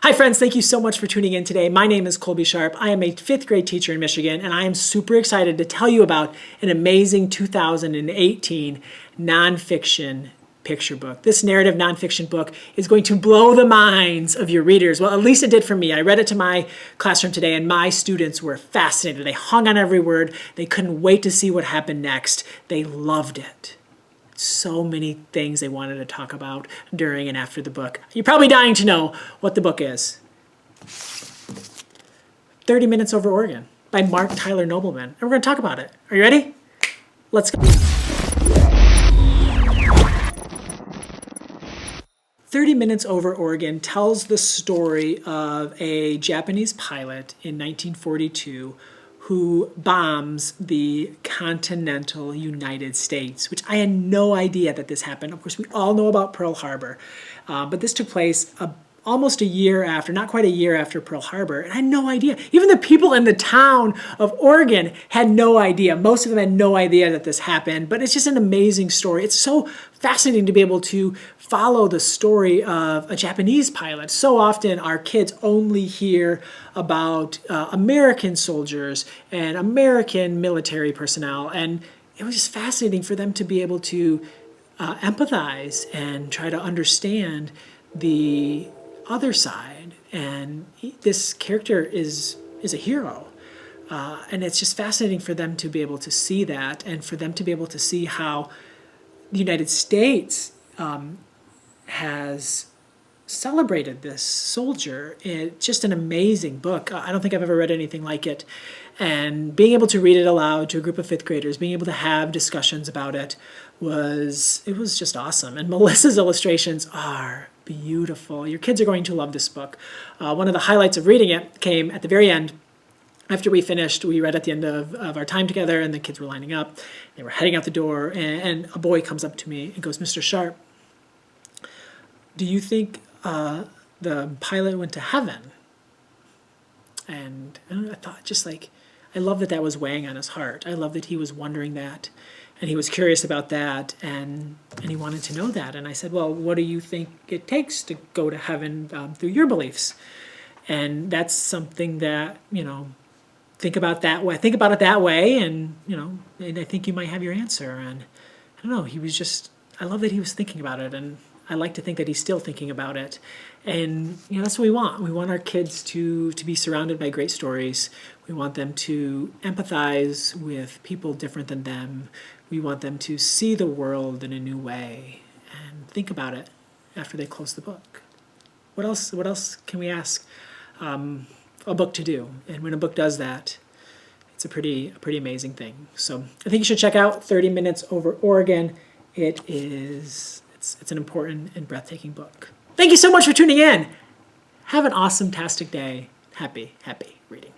Hi friends, thank you so much for tuning in today. My name is Colby Sharp. I am a 5th grade teacher in Michigan, and I am super excited to tell you about an amazing 2018 nonfiction picture book. This narrative nonfiction book is going to blow the minds of your readers. Well, at least it did for me. I read it to my classroom today, and my students were fascinated. They hung on every word. They couldn't wait to see what happened next. They loved it. So many things they wanted to talk about during and after the book. You're probably dying to know what the book is. 30 Minutes Over Oregon by Mark Tyler Nobleman. And we're going to talk about it. Are you ready? Let's go. 30 Minutes Over Oregon tells the story of a Japanese pilot in 1942 who bombs the continental United States, which I had no idea that this happened. Of course, we all know about Pearl Harbor, but this took place almost a year after, not quite a year after Pearl Harbor, and I had no idea. Even the people in the town of Oregon had no idea. Most of them had no idea that this happened, but it's just an amazing story. It's so fascinating to be able to follow the story of a Japanese pilot. So often our kids only hear about American soldiers and American military personnel, and it was just fascinating for them to be able to empathize and try to understand the other side. And this character is a hero. And it's just fascinating for them to be able to see that, and for them to be able to see how the United States has celebrated this soldier. It's just an amazing book. I don't think I've ever read anything like it. And being able to read it aloud to a group of 5th graders, being able to have discussions about it was just awesome. And Melissa's illustrations are beautiful. Your kids are going to love this book. One of the highlights of reading it came at the very end. After we finished, we read at the end of our time together, and the kids were lining up. They were heading out the door, and a boy comes up to me and goes, "Mr. Sharp, do you think the pilot went to heaven?" And I thought, just like, I love that was weighing on his heart. I love that he was wondering that, and he was curious about that, and he wanted to know that. And I said, well, what do you think it takes to go to heaven through your beliefs? And that's something that, think about it that way, and and I think you might have your answer. And I don't know, I love that he was thinking about it, and I like to think that he's still thinking about it. And that's what we want. We want our kids to be surrounded by great stories. We want them to empathize with people different than them. We want them to see the world in a new way and think about it after they close the book. What else can we ask a book to do? And when a book does that, it's a pretty amazing thing. So I think you should check out 30 Minutes Over Oregon. It's an important and breathtaking book. Thank you so much for tuning in. Have an awesome-tastic day. Happy reading.